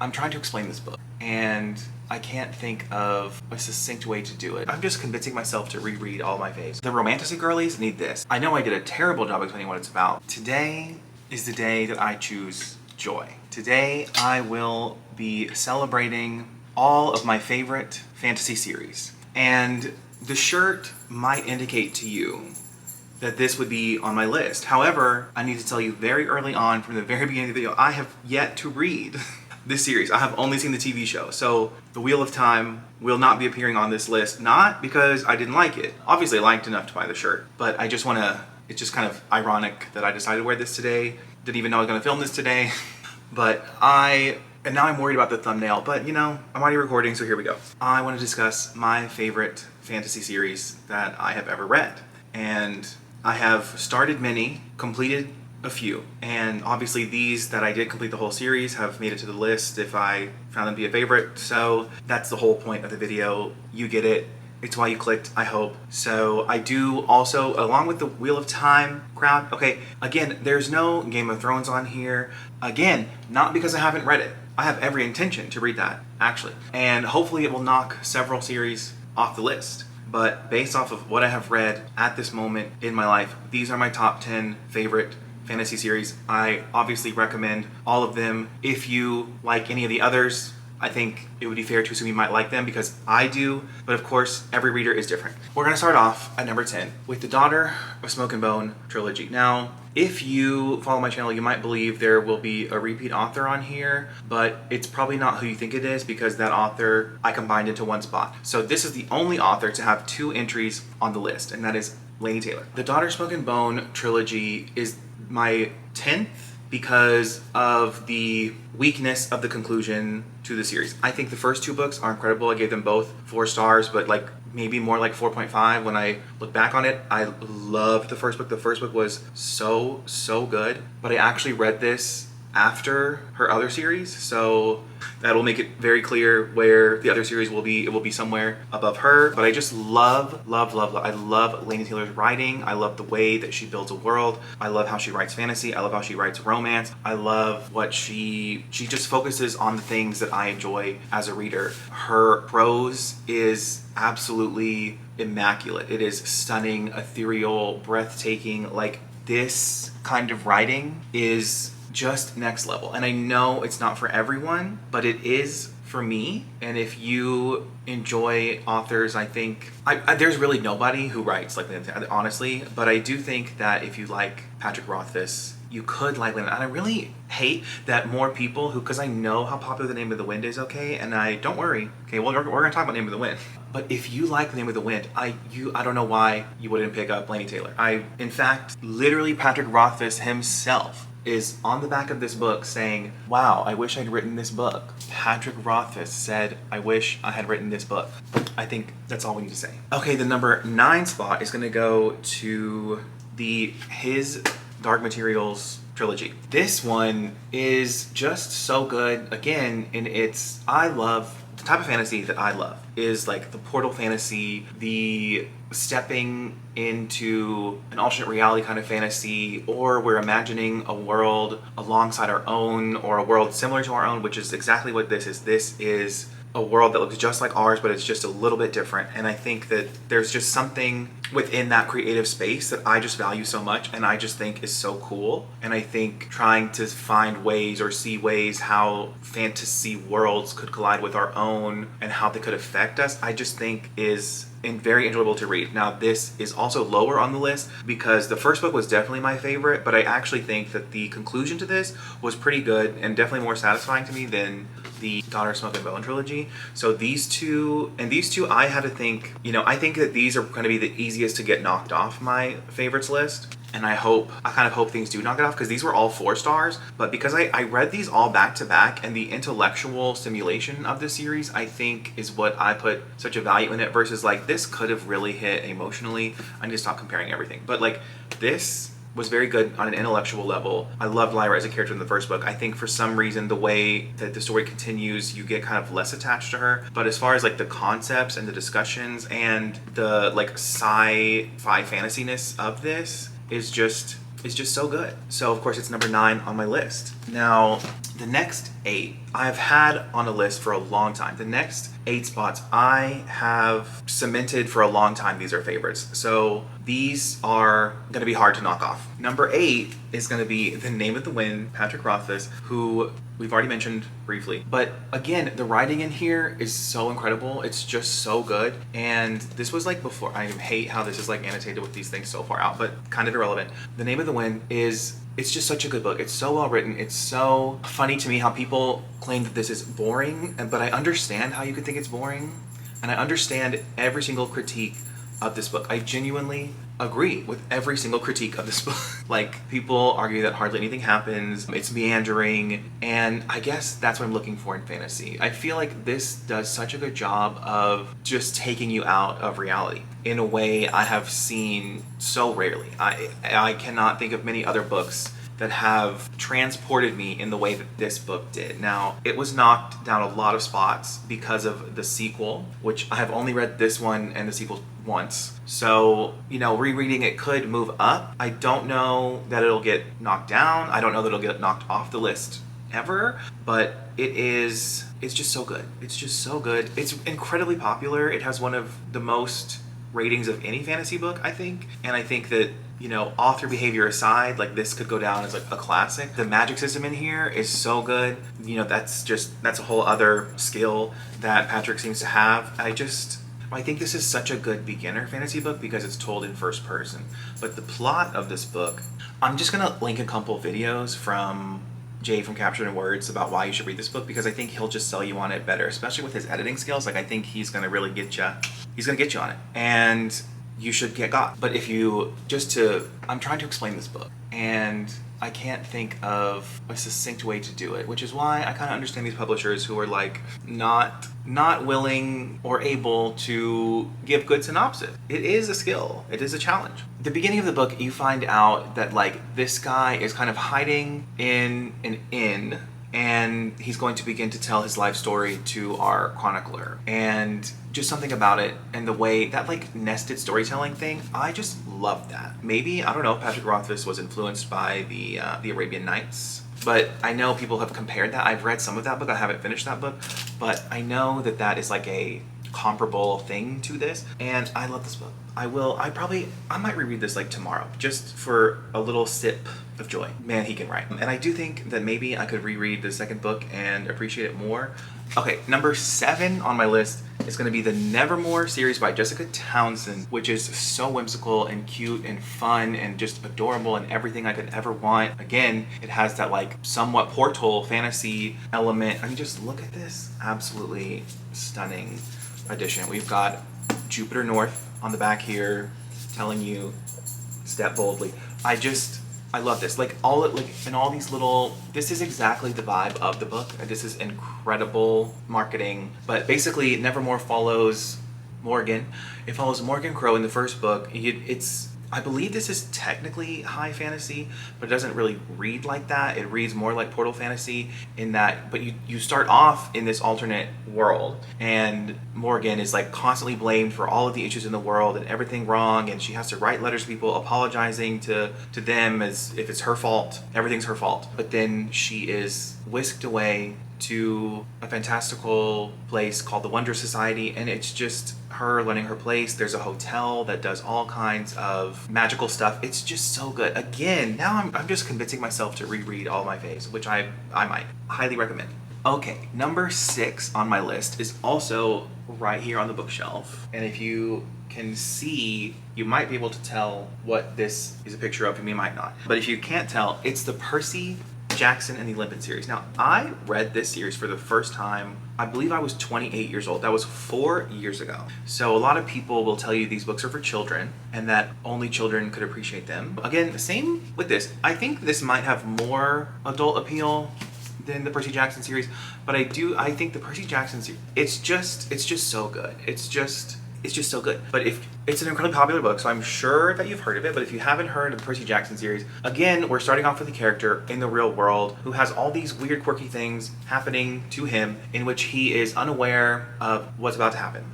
I'm trying to explain this book, and I can't think of a succinct way to do it. I'm just convincing myself to reread all my faves. The romantasy girlies need this. I know I did a terrible job explaining what it's about. Today is the day that I choose joy. Today I will be celebrating all of my favorite fantasy series. And the shirt might indicate to you that this would be on my list. However, I need to tell you very early on from the very beginning of the video, I have yet to read this series. I have only seen the TV show. So The Wheel of Time will not be appearing on this list, not because I didn't like it. Obviously I liked enough to buy the shirt, but I just wanna, it's just kind of ironic that I decided to wear this today. Didn't even know I was gonna film this today, but and now I'm worried about the thumbnail, but you know, I'm already recording, so here we go. I wanna discuss my favorite fantasy series that I have ever read. And I have started many, completed a few, and obviously these that I did complete the whole series have made it to the list if I found them to be a favorite, so that's the whole point of the video. You get it. It's why you clicked, I hope. So I do also, along with the Wheel of Time crowd, okay, again, there's no Game of Thrones on here. Again, not because I haven't read it. I have every intention to read that, actually. And hopefully it will knock several series off the list. But based off of what I have read at this moment in my life, these are my top 10 favorite fantasy series. I obviously recommend all of them. If you like any of the others, I think it would be fair to assume you might like them because I do, but of course, every reader is different. We're gonna start off at number 10 with the Daughter of Smoke and Bone trilogy. Now, if you follow my channel, you might believe there will be a repeat author on here, but it's probably not who you think it is because that author I combined into one spot. So this is the only author to have 2 entries on the list, and that is Laini Taylor. The Daughter of Smoke and Bone trilogy is my 10th because of the weakness of the conclusion to the series. I think the first 2 books are incredible. I gave them both 4 stars, but like maybe more like 4.5 when I look back on it. I loved the first book. The first book was so good, but I actually read this after her other series, so that will make it very clear where the other series will be. It will be somewhere above her, but I just love. I love Laini Taylor's writing. I love the way that she builds a world. I love how she writes fantasy. I love how she writes romance. I love what she just focuses on the things that I enjoy as a reader. Her prose is absolutely immaculate. It is stunning, ethereal, breathtaking. Like, this kind of writing is just next level. And I know it's not for everyone, but it is for me. And if you enjoy authors, I think there's really nobody who writes like that, honestly, but I do think that if you like Patrick Rothfuss, you could like Lynn. And I really hate that more people who, because I know how popular The Name of the Wind is, okay, and don't worry, okay, well, we're gonna talk about Name of the Wind. But if you like The Name of the Wind, I don't know why you wouldn't pick up Laini Taylor. In fact, literally Patrick Rothfuss himself is on the back of this book saying, wow, I wish I'd written this book. Patrick Rothfuss said, I wish I had written this book. I think that's all we need to say. Okay, the number 9 spot is gonna go to his Dark Materials trilogy. This one is just so good. Again, I love the type of fantasy that I love is like the portal fantasy, the stepping into an alternate reality kind of fantasy, or we're imagining a world alongside our own or a world similar to our own, which is exactly what this is. This is a world that looks just like ours, but it's just a little bit different. And I think that there's just something within that creative space that I just value so much and I just think is so cool. And I think trying to find ways or see ways how fantasy worlds could collide with our own and how they could affect us, I just think is very enjoyable to read. Now, this is also lower on the list because the first book was definitely my favorite, but I actually think that the conclusion to this was pretty good and definitely more satisfying to me than the Daughter of Smoke and Bone trilogy. So these two, I had to think, I think that these are going to be the easiest to get knocked off my favorites list. And I kind of hope things do knock it off because these were all 4 stars. But because I read these all back to back, and the intellectual stimulation of the series, I think, is what I put such a value in it versus like this could have really hit emotionally. I need to stop comparing everything. But like this was very good on an intellectual level. I loved Lyra as a character in the first book. I think for some reason the way that the story continues, you get kind of less attached to her. But as far as like the concepts and the discussions and the like sci-fi fantasyness of this is just so good. So of course it's number 9 on my list. Now, the next 8 I've had on a list for a long time. The next 8 spots I have cemented for a long time. These are favorites. So these are going to be hard to knock off. Number 8 is going to be The Name of the Wind, Patrick Rothfuss, who we've already mentioned briefly. But again, the writing in here is so incredible. It's just so good. And this was like before, I hate how this is like annotated with these things so far out, but kind of irrelevant. The Name of the Wind it's just such a good book. It's so well written. It's so funny to me how people claim that this is boring, but I understand how you could think it's boring. And I understand every single critique of this book. I genuinely agree with every single critique of this book. Like, people argue that hardly anything happens, it's meandering, and I guess that's what I'm looking for in fantasy. I feel like this does such a good job of just taking you out of reality in a way I have seen so rarely. I cannot think of many other books that have transported me in the way that this book did. Now, it was knocked down a lot of spots because of the sequel, which I have only read this one and the sequel once. So, rereading it could move up. I don't know that it'll get knocked down. I don't know that it'll get knocked off the list ever, but it's just so good. It's just so good. It's incredibly popular. It has one of the most ratings of any fantasy book, I think. And I think that, author behavior aside, like, this could go down as like a classic. The magic system in here is so good. That's a whole other skill that Patrick seems to have. I think this is such a good beginner fantasy book because it's told in first person. But the plot of this book, I'm just gonna link a couple videos from Jay from Captured in Words about why you should read this book, because I think he'll just sell you on it better, especially with his editing skills. Like, I think he's gonna really get you. He's gonna get you on it, and you should get got. But I'm trying to explain this book, and I can't think of a succinct way to do it, which is why I kind of understand these publishers who are like not willing or able to give good synopsis. It is a skill. It is a challenge. At the beginning of the book, you find out that like this guy is kind of hiding in an inn, and he's going to begin to tell his life story to our chronicler. And just something about it and the way that like nested storytelling thing, I just love that. Maybe, I don't know, Patrick Rothfuss was influenced by the Arabian Nights, but I know people have compared that. I've read some of that book. I haven't finished that book, but I know that is like a comparable thing to this, and I love this book. I might reread this like tomorrow, just for a little sip of joy. Man, he can write. And I do think that maybe I could reread the second book and appreciate it more. Okay, number 7 on my list is going to be the Nevermore series by Jessica Townsend, which is so whimsical and cute and fun and just adorable and everything I could ever want. Again, it has that like somewhat portal fantasy element. I mean, just look at this absolutely stunning edition. We've got Jupiter North on the back here telling you step boldly. I love this. Like all these little, this is exactly the vibe of the book. This is incredible marketing. But basically, Nevermore follows Morgan. It follows Morgan Crow in the first book. I believe this is technically high fantasy, but it doesn't really read like that. It reads more like portal fantasy in that, but you start off in this alternate world, and Morgan is like constantly blamed for all of the issues in the world and everything wrong, and she has to write letters to people apologizing to them as if it's her fault. Everything's her fault. But then she is whisked away to a fantastical place called the Wonder Society, and it's just her learning her place. There's a hotel that does all kinds of magical stuff. It's just so good. Again, now I'm just convincing myself to reread all my faves, which I might highly recommend. Okay, number 6 on my list is also right here on the bookshelf, and if you can see, you might be able to tell what this is a picture of, and you might not. But if you can't tell, it's the Percy Jackson and the Olympian series. Now, I read this series for the first time, I believe I was 28 years old. That was 4 years ago. So a lot of people will tell you these books are for children and that only children could appreciate them. Again, same with this. I think this might have more adult appeal than the Percy Jackson series, but I think the Percy Jackson series, it's just so good. It's just so good. But if it's an incredibly popular book, so I'm sure that you've heard of it, but if you haven't heard of the Percy Jackson series, again, we're starting off with a character in the real world who has all these weird, quirky things happening to him in which he is unaware of what's about to happen.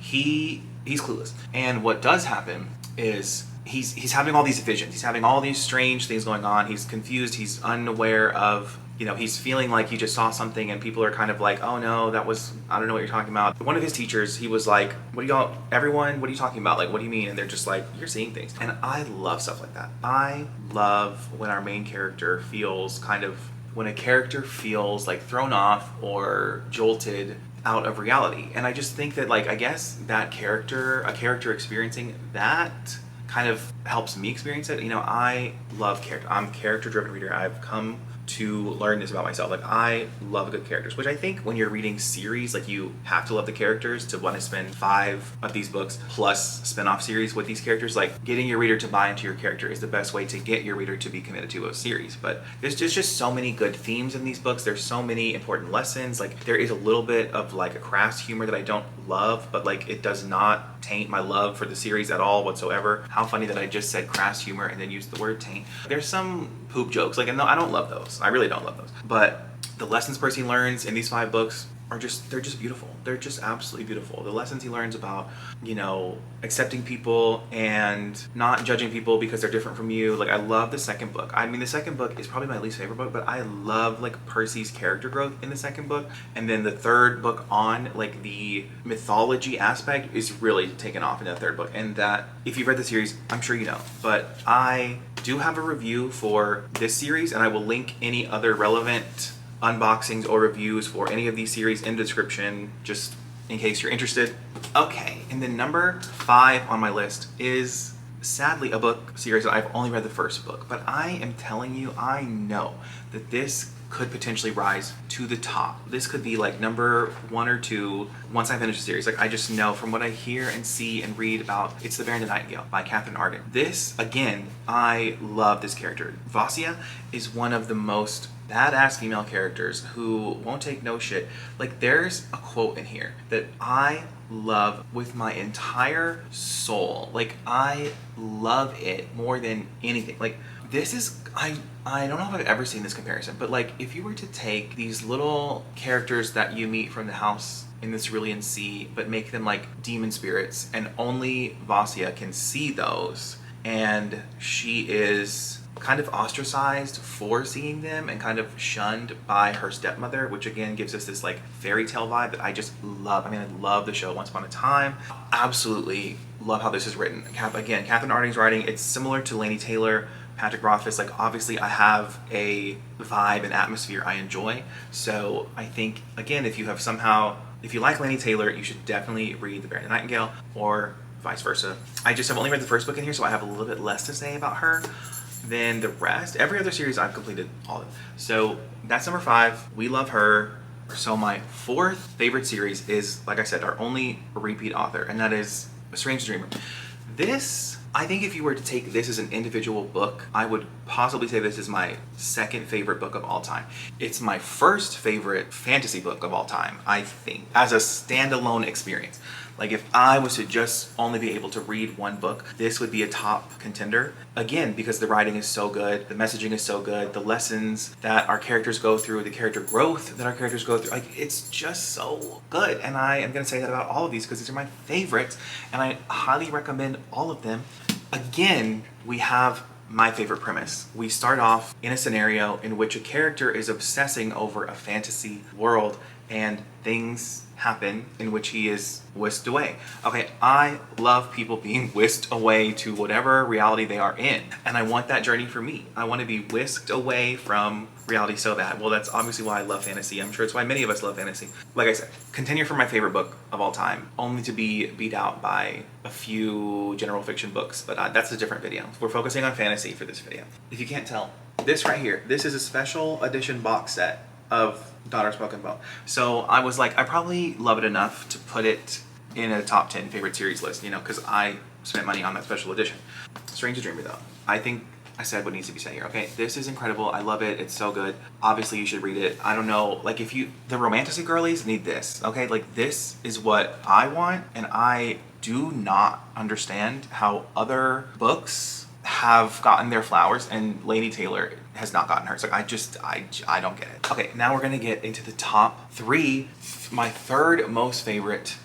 He's clueless. And what does happen is he's having all these visions. He's having all these strange things going on. He's confused. He's unaware of you know, he's feeling like he just saw something and people are kind of like, oh no, that was, I don't know what you're talking about. One of his teachers, he was like, what do y'all, everyone, what are you talking about? Like, what do you mean? And they're just like, you're seeing things. And I love stuff like that. I love when our main character feels kind of, when a character feels like thrown off or jolted out of reality. And I just think that, like, I guess that character, a character experiencing that kind of helps me experience it. You know, I love character. I'm a character-driven reader. I've come to learn this about myself. Like, I love good characters, which I think when you're reading series, like, you have to love the characters to want to spend 5 of these books plus spin-off series with these characters. Like, getting your reader to buy into your character is the best way to get your reader to be committed to a series. But there's just so many good themes in these books. There's so many important lessons. Like, there is a little bit of like a crass humor that I don't love, but like, it does not taint my love for the series at all whatsoever. How funny that I just said crass humor and then used the word taint. There's some poop jokes, like, and no, I don't love those. I really don't love those. But the lessons Percy learns in these 5 books are just, they're just beautiful. They're just absolutely beautiful. The lessons he learns about, you know, accepting people and not judging people because they're different from you. Like, I love the second book. I mean, the second book is probably my least favorite book, but I love like Percy's character growth in the second book. And then the third book on, like, the mythology aspect is really taken off in the third book. And that, if you've read the series, I'm sure you know, but I do have a review for this series, and I will link any other relevant unboxings or reviews for any of these series in the description, just in case you're interested. Okay, and then number 5 on my list is sadly a book series that I've only read the first book, but I am telling you, I know that this could potentially rise to the top. This could be like number 1 or 2 once I finish the series. Like, I just know from what I hear and see and read about, it's The Baron and the Nightingale by Catherine Arden. This, again, I love this character. Vasya is one of the most badass female characters who won't take no shit. Like, there's a quote in here that I love with my entire soul. Like, I love it more than anything. Like, this is, I don't know if I've ever seen this comparison, but like, if you were to take these little characters that you meet from the house in the Cerulean Sea, but make them like demon spirits, and only Vasya can see those, and she is kind of ostracized for seeing them and kind of shunned by her stepmother, which again gives us this like fairy tale vibe that I just love. I mean, I love the show Once Upon a Time. Absolutely love how this is written. Again, Catherine Arden's writing, it's similar to Laini Taylor, Patrick Rothfuss. Like, obviously I have a vibe and atmosphere I enjoy. So I think, again, if you like Laini Taylor, you should definitely read The Baron and the Nightingale, or vice versa. I just have only read the first book in here, so I have a little bit less to say about her than the rest. Every other series I've completed all of. So that's number 5. We love her. So my 4th favorite series is, like I said, our only repeat author, and that is A Strange Dreamer. This, I think if you were to take this as an individual book, I would possibly say this is my 2nd favorite book of all time. It's my 1st favorite fantasy book of all time, I think, as a standalone experience. Like, if I was to just only be able to read one book, this would be a top contender. Again, because the writing is so good, the messaging is so good, the lessons that our characters go through, the character growth that our characters go through, like, it's just so good. And I am gonna say that about all of these because these are my favorites, and I highly recommend all of them. Again, we have my favorite premise. We start off in a scenario in which a character is obsessing over a fantasy world, and things happen in which he is whisked away. Okay, I love people being whisked away to whatever reality they are in, and I want that journey for me. I want to be whisked away from reality so bad. Well, that's obviously why I love fantasy. I'm sure it's why many of us love fantasy. Like I said, contender for my favorite book of all time, only to be beat out by a few general fiction books, but that's a different video. We're focusing on fantasy for this video. If you can't tell, this right here, this is a special edition box set of Daughter Spoken Bow. So I was like, I probably love it enough to put it in a top 10 favorite series list, you know, because I spent money on that special edition. Strange Dreamer, though, I think I said what needs to be said here. Okay, this is incredible. I love it. It's so good. Obviously, you should read it. I don't know, like, if you, the romantic girlies need this, okay? Like, this is what I want, and I do not understand how other books have gotten their flowers and Laini Taylor has not gotten hers. Like, I don't get it. Okay, now we're gonna get into the top 3. My 3rd most favorite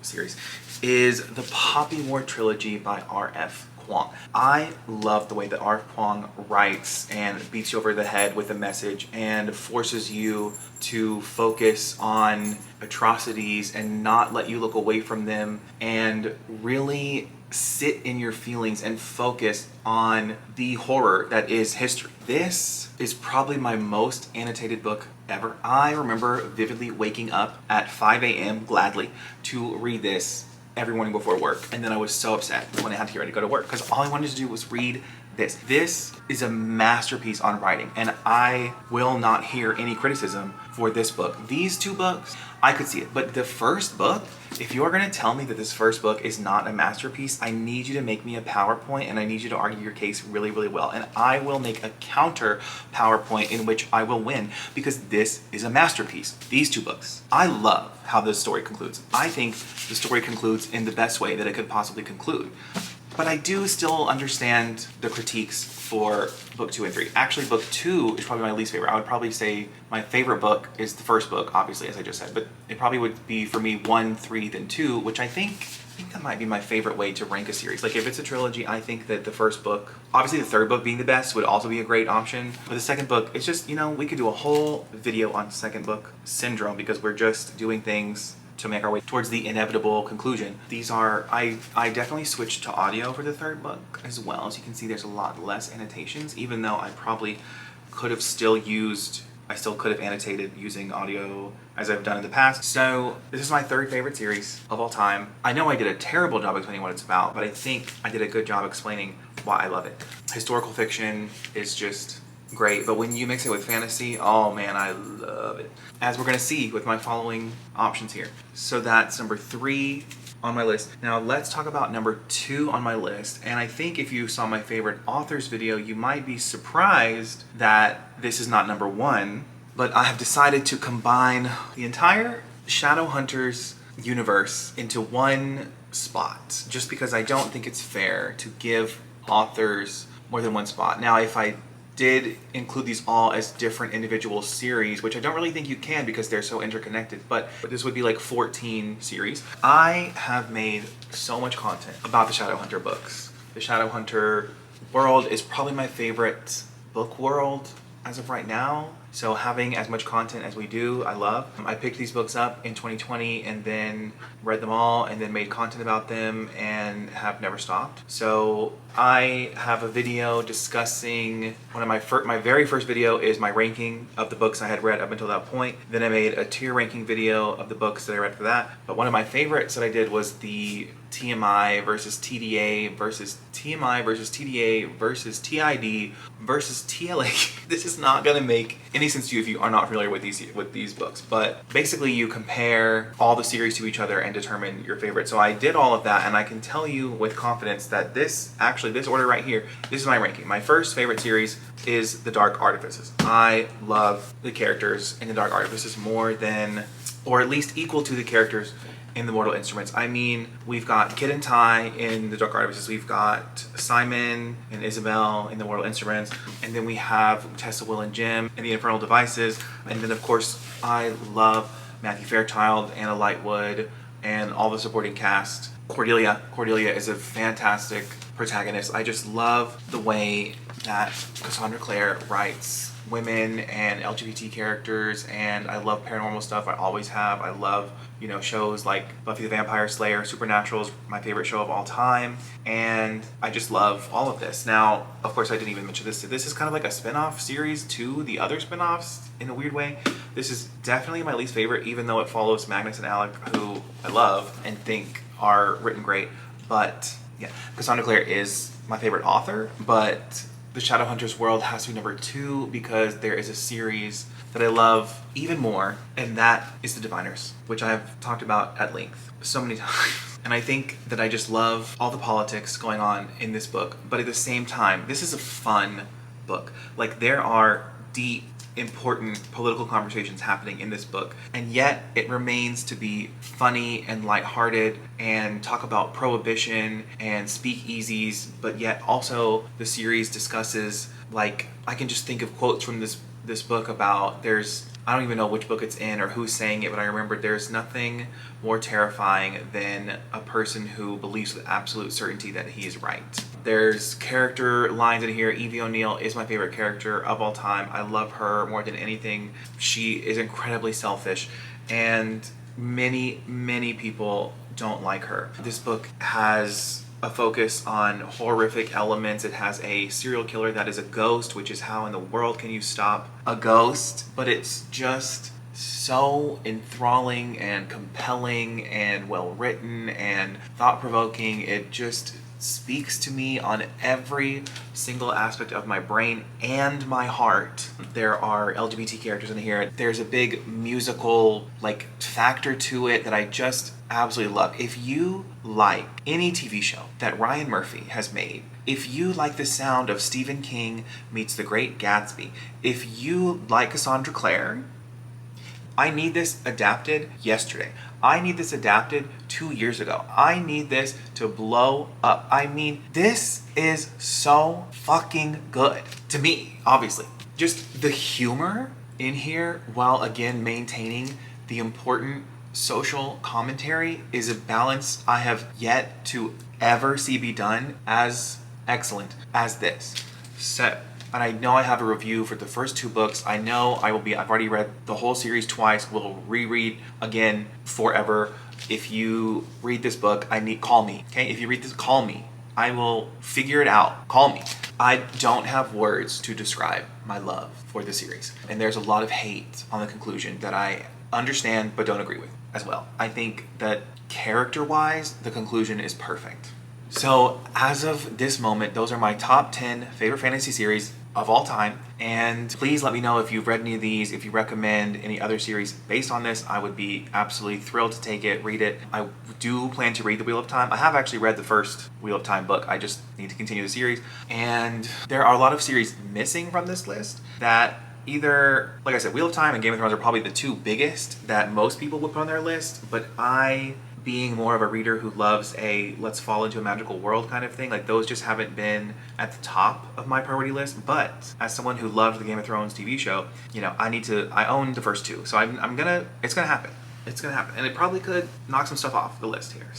series is the Poppy War trilogy by R.F. Kwong. I love the way that R. Kwong writes and beats you over the head with a message and forces you to focus on atrocities and not let you look away from them and really sit in your feelings and focus on the horror that is history. This is probably my most annotated book ever. I remember vividly waking up at 5 a.m. gladly to read this every morning before work, and then I was so upset when I had to get ready to go to work because all I wanted to do was read this. This is a masterpiece on writing, and I will not hear any criticism for this book. These two books, I could see it, but the first book, if you're going to tell me that this first book is not a masterpiece, I need you to make me a PowerPoint and I need you to argue your case really, really well. And I will make a counter PowerPoint in which I will win because this is a masterpiece. These two books. I love how this story concludes. I think the story concludes in the best way that it could possibly conclude. But I do still understand the critiques for book 2 and 3. Actually, book 2 is probably my least favorite. I would probably say my favorite book is the first book, obviously, as I just said. But it probably would be for me 1, 3, then 2, which I think that might be my favorite way to rank a series. Like if it's a trilogy, I think that the first book, obviously the third book being the best, would also be a great option. But the second book, it's just, you know, we could do a whole video on second book syndrome because we're just doing things to make our way towards the inevitable conclusion. These are, I definitely switched to audio for the third book as well. As you can see, there's a lot less annotations, even though I probably could have still used, I still could have annotated using audio as I've done in the past. So this is my third favorite series of all time. I know I did a terrible job explaining what it's about, but I think I did a good job explaining why I love it. Historical fiction is just great, but when you mix it with fantasy, oh man, I love it. As we're gonna see with my following options here. So that's number 3 on my list. Now let's talk about number 2 on my list. And I think if you saw my favorite authors video, you might be surprised that this is not number 1, but I have decided to combine the entire Shadowhunters universe into one spot, just because I don't think it's fair to give authors more than one spot. Now, if I did include these all as different individual series, which I don't really think you can because they're so interconnected, but this would be like 14 series. I have made so much content about the Shadowhunter books. The Shadowhunter world is probably my favorite book world as of right now. So having as much content as we do, I love. I picked these books up in 2020 and then read them all and then made content about them and have never stopped. So I have a video discussing one of my very first video is my ranking of the books I had read up until that point. Then I made a tier ranking video of the books that I read for that. But one of my favorites that I did was the TMI versus TDA versus TMI versus TDA versus TID versus TLA. This is not gonna make any sense to you if you are not familiar with these books, but basically you compare all the series to each other and determine your favorite. So I did all of that, and I can tell you with confidence that this order right here, this is my ranking. My first favorite series is The Dark Artifices. I love the characters in The Dark Artifices more than, or at least equal to the characters in The Mortal Instruments. I mean, we've got Kid and Ty in The Dark Artifices, we've got Simon and Isabel in The Mortal Instruments, and then we have Tessa, Will, and Jim in The Infernal Devices, and then of course I love Matthew Fairchild, Anna Lightwood, and all the supporting cast. Cordelia is a fantastic protagonist. I just love the way that Cassandra Clare writes women and LGBT characters, and I love paranormal stuff. I always have. I love, you know, shows like Buffy the Vampire Slayer. Supernatural is my favorite show of all time, and I just love all of this. Now, of course, I didn't even mention this. This is kind of like a spin-off series to the other spin-offs in a weird way. This is definitely my least favorite, even though it follows Magnus and Alec, who I love and think are written great. But yeah, Cassandra Clare is my favorite author, but the Shadowhunters world has to be number 2 because there is a series that I love even more, and that is The Diviners, which I have talked about at length so many times. And I think that I just love all the politics going on in this book, but at the same time, this is a fun book. Like, there are deep, important political conversations happening in this book, and yet it remains to be funny and lighthearted and talk about prohibition and speakeasies, but yet also the series discusses, like, I can just think of quotes from this book about, I don't even know which book it's in or who's saying it, but I remember there's nothing more terrifying than a person who believes with absolute certainty that he is right. There's character lines in here. Evie O'Neill is my favorite character of all time. I love her more than anything. She is incredibly selfish, and many people don't like her. This book has a focus on horrific elements. It has a serial killer that is a ghost, which is how in the world can you stop a ghost? But it's just so enthralling and compelling and well written and thought-provoking. It just speaks to me on every single aspect of my brain and my heart. There are LGBT characters in here. There's a big musical factor to it that I just absolutely love. If you like any TV show that Ryan Murphy has made, if you like the sound of Stephen King meets The Great Gatsby, if you like Cassandra Clare, I need this adapted yesterday. I need this adapted 2 years ago. I need this to blow up. I mean, this is so fucking good. To me, obviously. Just the humor in here, while again maintaining the important social commentary, is a balance I have yet to ever see be done as excellent as this. So, and I know I have a review for the first 2 books. I know I've already read the whole series twice. We'll reread again forever. If you read this book, call me, okay? If you read this, call me. I will figure it out. Call me. I don't have words to describe my love for the series. And there's a lot of hate on the conclusion that I understand but don't agree with as well. I think that character-wise, the conclusion is perfect. So as of this moment, those are my top 10 favorite fantasy series of all time. And please let me know if you've read any of these, if you recommend any other series based on this. I would be absolutely thrilled to take it, read it. I do plan to read The Wheel of Time. I have actually read the first Wheel of Time book. I just need to continue the series. And there are a lot of series missing from this list that either, like I said, Wheel of Time and Game of Thrones are probably the 2 biggest that most people would put on their list, but I, being more of a reader who loves a let's fall into a magical world kind of thing, those just haven't been at the top of my priority list. But as someone who loved the Game of Thrones TV show, I own the first 2. So it's gonna happen. It's gonna happen. And it probably could knock some stuff off the list here,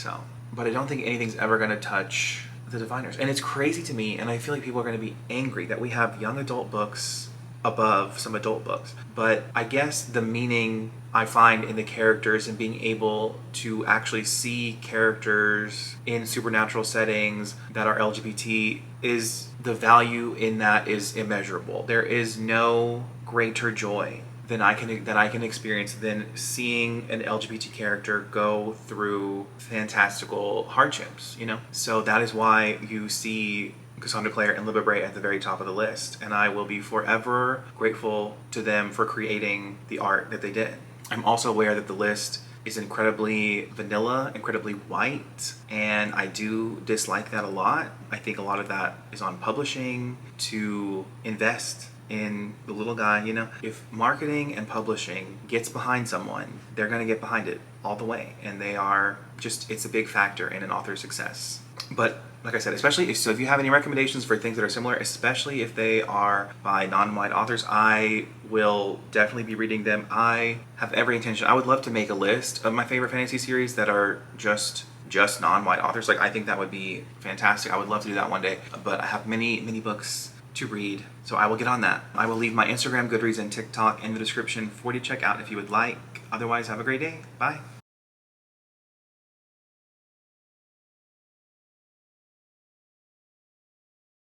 but I don't think anything's ever gonna touch The Diviners. And it's crazy to me, and I feel like people are gonna be angry that we have young adult books above some adult books. But I guess the meaning I find in the characters and being able to actually see characters in supernatural settings that are LGBT, is the value in that is immeasurable. There is no greater joy that I can experience than seeing an LGBT character go through fantastical hardships, So that is why you see Cassandra Clare and Libba Bray at the very top of the list, and I will be forever grateful to them for creating the art that they did. I'm also aware that the list is incredibly vanilla, incredibly white, and I do dislike that a lot. I think a lot of that is on publishing to invest in the little guy, If marketing and publishing gets behind someone, they're going to get behind it all the way, and it's a big factor in an author's success. But like I said, if you have any recommendations for things that are similar, especially if they are by non-white authors, I will definitely be reading them. I have every intention. I would love to make a list of my favorite fantasy series that are just non-white authors. I think that would be fantastic. I would love to do that one day. But I have many books to read, so I will get on that. I will leave my Instagram, Goodreads, and TikTok in the description for you to check out if you would like. Otherwise, have a great day. Bye.